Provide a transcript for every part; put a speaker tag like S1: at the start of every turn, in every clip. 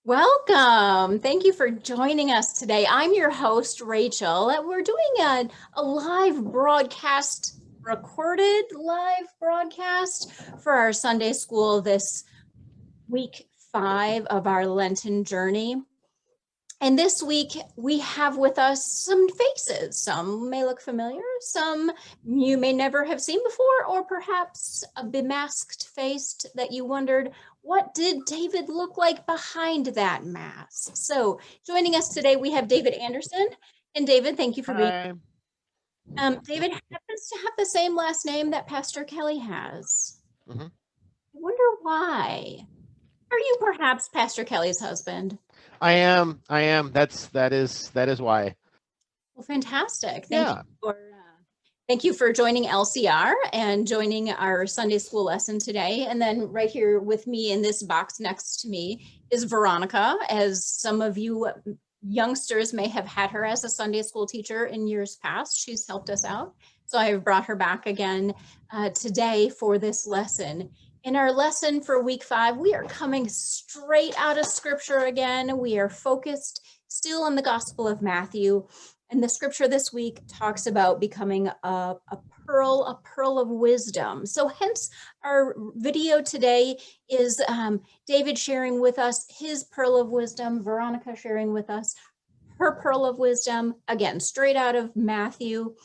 S1: Welcome. Thank you for joining us today. I'm your host, Rachel. We're doing a live broadcast, recorded live broadcast for our Sunday school this week 5 of our Lenten journey. And this week we have with us some faces. Some may look familiar, some you may never have seen before, or perhaps a bemasked face that you wondered, what did David look like behind that mask? So joining us today, we have David Anderson. And David, thank you for being.
S2: Hi.
S1: David happens to have the same last name that Pastor Kelly has.
S2: Mhm.
S1: I wonder why. Are you perhaps Pastor Kelly's husband?
S2: I am. That is why.
S1: Well, fantastic.
S2: Yeah.
S1: Thank you for joining LCR and joining our Sunday school lesson today. And then right here with me in this box next to me is Veronica. As some of you youngsters may have had her as a Sunday school teacher in years past, she's helped us out. So I have brought her back again today for this lesson. In our lesson for week 5, we are coming straight out of scripture again. We are focused still on the Gospel of Matthew. And the scripture this week talks about becoming a pearl of wisdom. So hence our video today is David sharing with us his pearl of wisdom, Veronica sharing with us her pearl of wisdom, again, straight out of Matthew.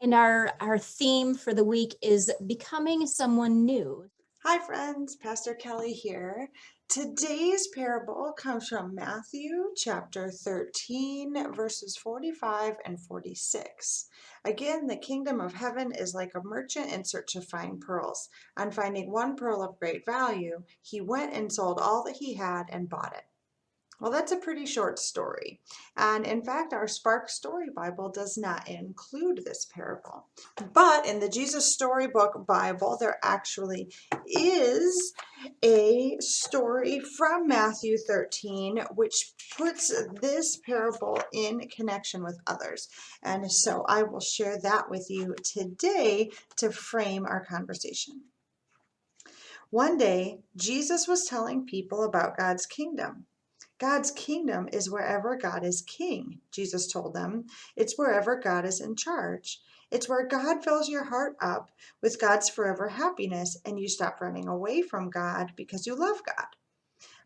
S1: And our theme for the week is becoming someone new.
S3: Hi friends, Pastor Kelly here. Today's parable comes from Matthew chapter 13, verses 45 and 46. Again, the kingdom of heaven is like a merchant in search of fine pearls. On finding one pearl of great value, he went and sold all that he had and bought it. Well, that's a pretty short story. And in fact, our Spark Story Bible does not include this parable. But in the Jesus Storybook Bible, there actually is a story from Matthew 13, which puts this parable in connection with others. And so I will share that with you today to frame our conversation. One day, Jesus was telling people about God's kingdom. God's kingdom is wherever God is king, Jesus told them. It's wherever God is in charge. It's where God fills your heart up with God's forever happiness and you stop running away from God because you love God.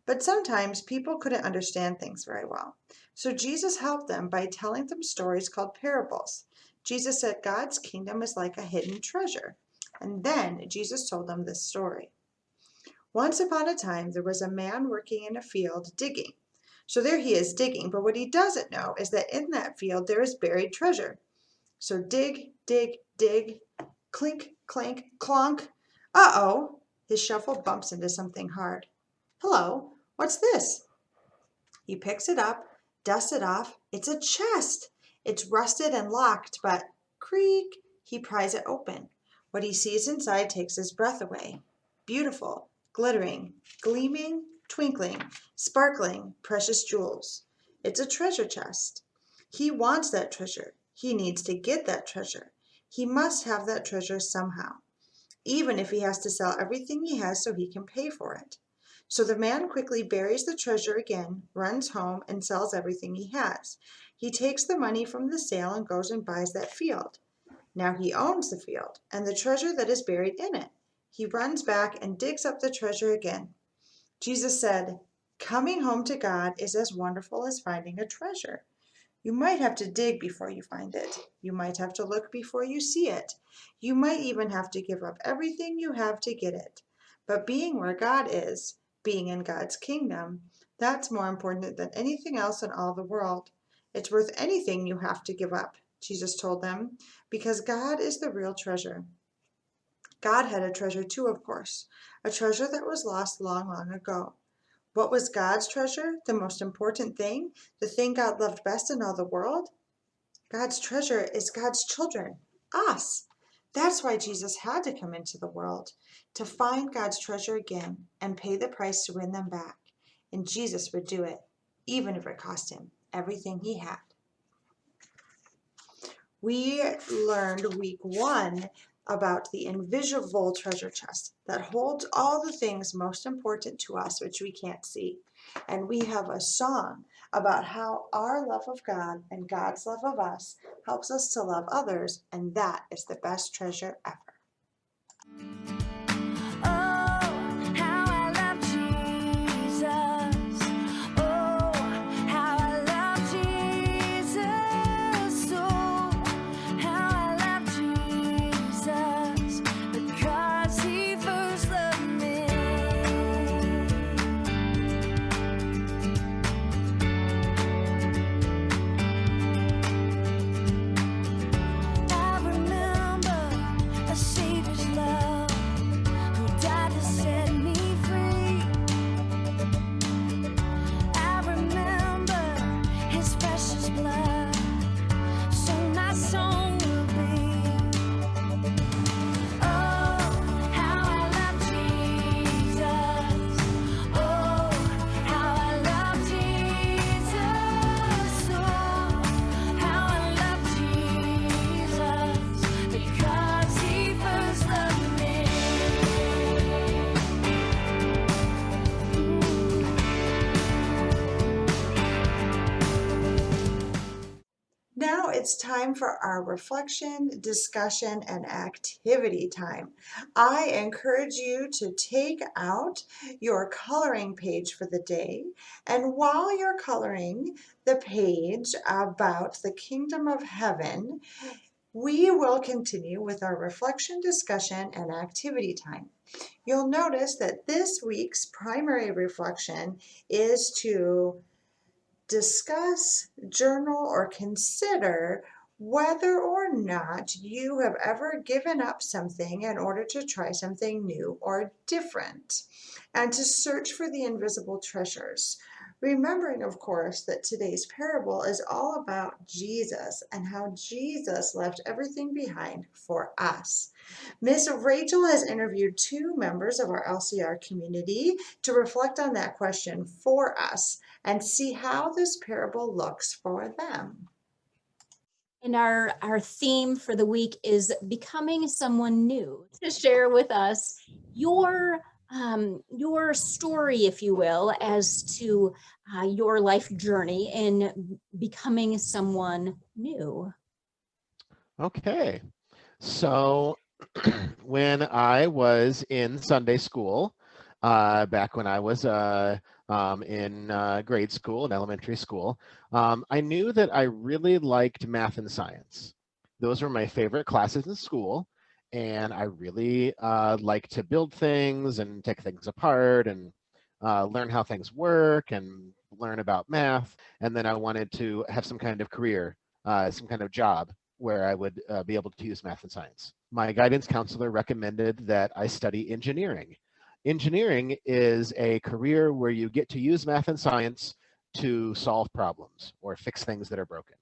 S3: But sometimes people couldn't understand things very well. So Jesus helped them by telling them stories called parables. Jesus said God's kingdom is like a hidden treasure. And then Jesus told them this story. Once upon a time, there was a man working in a field digging. So there he is digging, but what he doesn't know is that in that field there is buried treasure. So dig, dig, dig, clink, clank, clonk. Uh-oh, his shovel bumps into something hard. Hello, what's this? He picks it up, dusts it off. It's a chest. It's rusted and locked, but creak, he pries it open. What he sees inside takes his breath away. Beautiful, glittering, gleaming, twinkling, sparkling, precious jewels. It's a treasure chest. He wants that treasure. He needs to get that treasure. He must have that treasure somehow, even if he has to sell everything he has so he can pay for it. So the man quickly buries the treasure again, runs home, and sells everything he has. He takes the money from the sale and goes and buys that field. Now he owns the field and the treasure that is buried in it. He runs back and digs up the treasure again. Jesus said, "Coming home to God is as wonderful as finding a treasure. You might have to dig before you find it. You might have to look before you see it. You might even have to give up everything you have to get it. But being where God is, being in God's kingdom, that's more important than anything else in all the world. It's worth anything you have to give up," Jesus told them, "because God is the real treasure." God had a treasure too, of course, a treasure that was lost long, long ago. What was God's treasure? The most important thing? The thing God loved best in all the world? God's treasure is God's children, us. That's why Jesus had to come into the world, to find God's treasure again and pay the price to win them back. And Jesus would do it, even if it cost him everything he had. We learned week 1 about the invisible treasure chest that holds all the things most important to us, which we can't see. And we have a song about how our love of God and God's love of us helps us to love others, and that is the best treasure ever. Now it's time for our reflection, discussion, and activity time. I encourage you to take out your coloring page for the day, and while you're coloring the page about the kingdom of heaven, we will continue with our reflection, discussion, and activity time. You'll notice that this week's primary reflection is to discuss, journal, or consider whether or not you have ever given up something in order to try something new or different, and to search for the invisible treasures. Remembering, of course, that today's parable is all about Jesus and how Jesus left everything behind for us. Miss Rachel has interviewed 2 members of our LCR community to reflect on that question for us and see how this parable looks for them.
S1: And our theme for the week is becoming someone new. To share with us your story, if you will, as to your life journey in becoming someone new.
S2: Okay. So when I was in Sunday school, back when I was in grade school and elementary school, I knew that I really liked math and science. Those were my favorite classes in school, and I really liked to build things and take things apart and learn how things work and learn about math. And then I wanted to have some kind of career, some kind of job where I would be able to use math and science. My guidance counselor recommended that I study engineering. Engineering is a career where you get to use math and science to solve problems or fix things that are broken.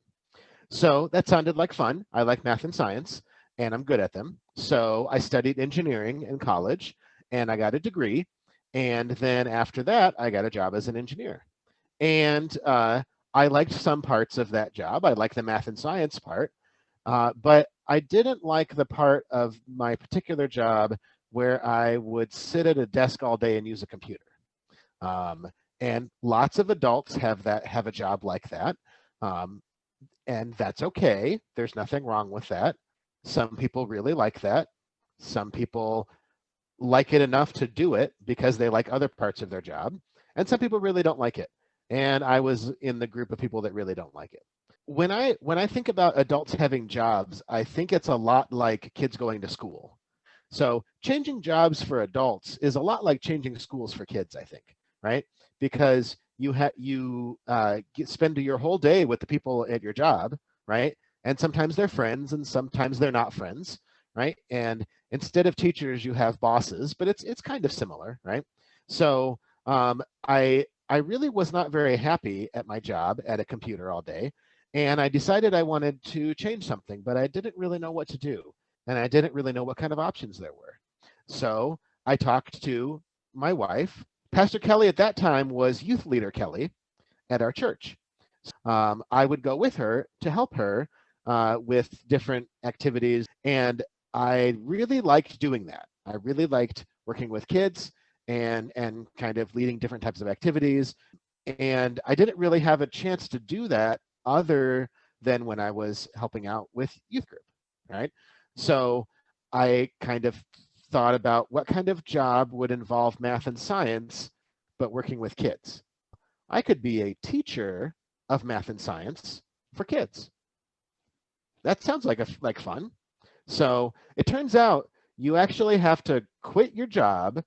S2: So that sounded like fun. I like math and science, and I'm good at them. So I studied engineering in college, and I got a degree. And then after that, I got a job as an engineer. And I liked some parts of that job. I liked the math and science part, but I didn't like the part of my particular job where I would sit at a desk all day and use a computer. And lots of adults have a job like that. And that's okay. There's nothing wrong with that. Some people really like that. Some people like it enough to do it because they like other parts of their job. And some people really don't like it. And I was in the group of people that really don't like it. When I think about adults having jobs, I think it's a lot like kids going to school. So changing jobs for adults is a lot like changing schools for kids, I think, right? Because you spend your whole day with the people at your job, right? And sometimes they're friends and sometimes they're not friends, right? And instead of teachers, you have bosses, but it's kind of similar, right? So I really was not very happy at my job at a computer all day. And I decided I wanted to change something, but I didn't really know what to do. And I didn't really know what kind of options there were. So I talked to my wife. Pastor Kelly at that time was youth leader Kelly at our church. I would go with her to help her with different activities. And I really liked doing that. I really liked working with kids and kind of leading different types of activities. And I didn't really have a chance to do that other than when I was helping out with youth group, right? So I kind of thought about what kind of job would involve math and science, but working with kids. I could be a teacher of math and science for kids. That sounds like fun. So it turns out you actually have to quit your job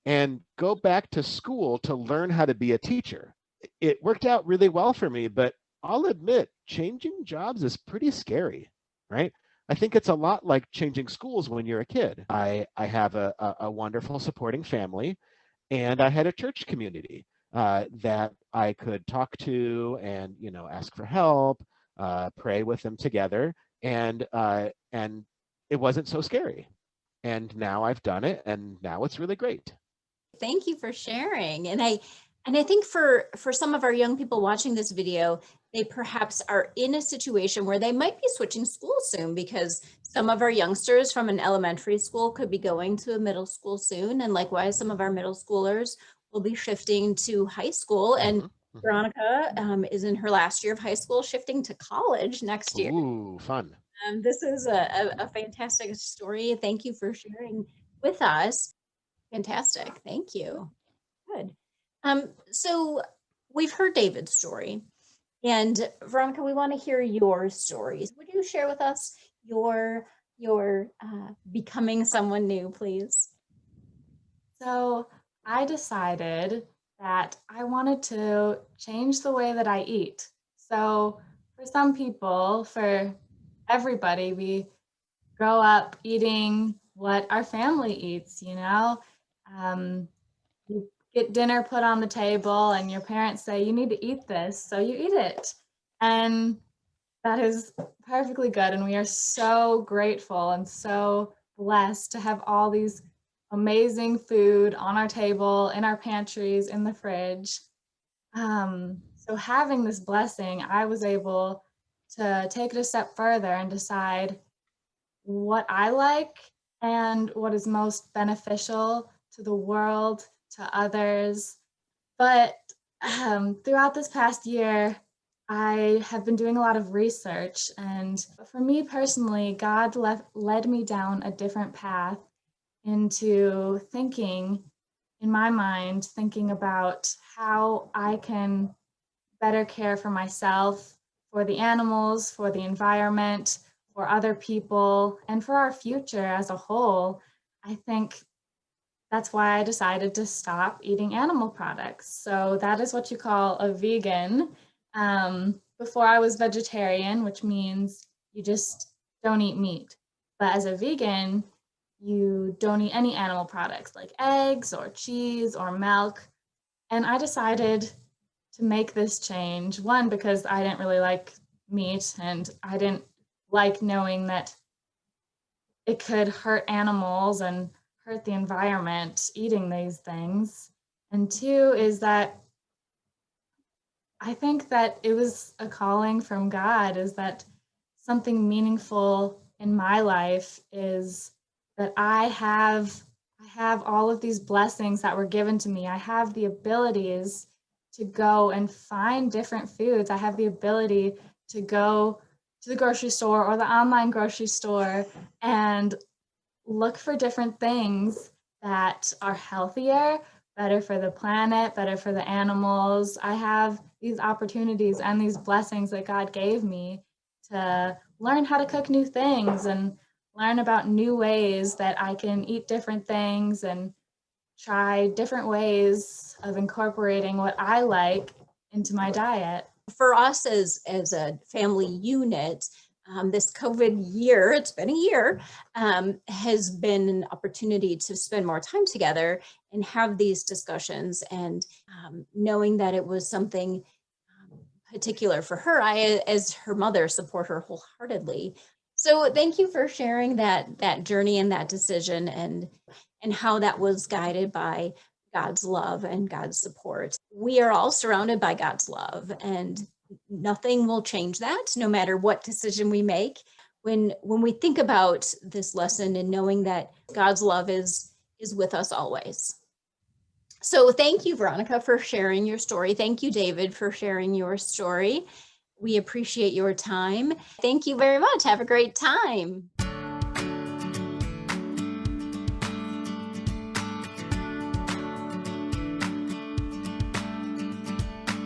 S2: and go back to school to learn how to be a teacher. It worked out really well for me, but I'll admit changing jobs is pretty scary, right? I think it's a lot like changing schools when you're a kid. I have a wonderful supporting family, and I had a church community that I could talk to and ask for help, pray with them together, and it wasn't so scary. And now I've done it, and now it's really great.
S1: Thank you for sharing. And I think for some of our young people watching this video, they perhaps are in a situation where they might be switching schools soon, because some of our youngsters from an elementary school could be going to a middle school soon. And likewise, some of our middle schoolers will be shifting to high school. And Veronica is in her last year of high school, shifting to college next year.
S2: Ooh, fun.
S1: This is a fantastic story. Thank you for sharing with us. Fantastic. Thank you. Good. So we've heard David's story, and Veronica, we want to hear your stories. Would you share with us your becoming someone new, please?
S4: So I decided that I wanted to change the way that I eat. So for some people, for everybody, we grow up eating what our family eats, you get dinner put on the table and your parents say, you need to eat this, so you eat it. And that is perfectly good. And we are so grateful and so blessed to have all these amazing food on our table, in our pantries, in the fridge. So having this blessing, I was able to take it a step further and decide what I like and what is most beneficial to the world, to others. But throughout this past year, I have been doing a lot of research, and for me personally, God led me down a different path into thinking, in my mind, thinking about how I can better care for myself, for the animals, for the environment, for other people, and for our future as a whole. I think that's why I decided to stop eating animal products. So that is what you call a vegan. Before I was vegetarian, which means you just don't eat meat. But as a vegan, you don't eat any animal products like eggs or cheese or milk. And I decided to make this change, one, because I didn't really like meat and I didn't like knowing that it could hurt animals and hurt the environment eating these things. And two is that I think that it was a calling from God, is that something meaningful in my life is that I have all of these blessings that were given to me. I have the abilities to go and find different foods. I have the ability to go to the grocery store or the online grocery store and look for different things that are healthier, better for the planet, better for the animals. I have these opportunities and these blessings that God gave me to learn how to cook new things and learn about new ways that I can eat different things and try different ways of incorporating what I like into my diet.
S1: For us as a family unit, this COVID year, it's been a year, has been an opportunity to spend more time together and have these discussions. And knowing that it was something particular for her, I, as her mother, support her wholeheartedly. So thank you for sharing that journey and that decision, and how that was guided by God's love and God's support. We are all surrounded by God's love, and nothing will change that, no matter what decision we make. When we think about this lesson and knowing that God's love is with us always. So thank you, Veronica, for sharing your story. Thank you, David, for sharing your story. We appreciate your time. Thank you very much. Have a great time.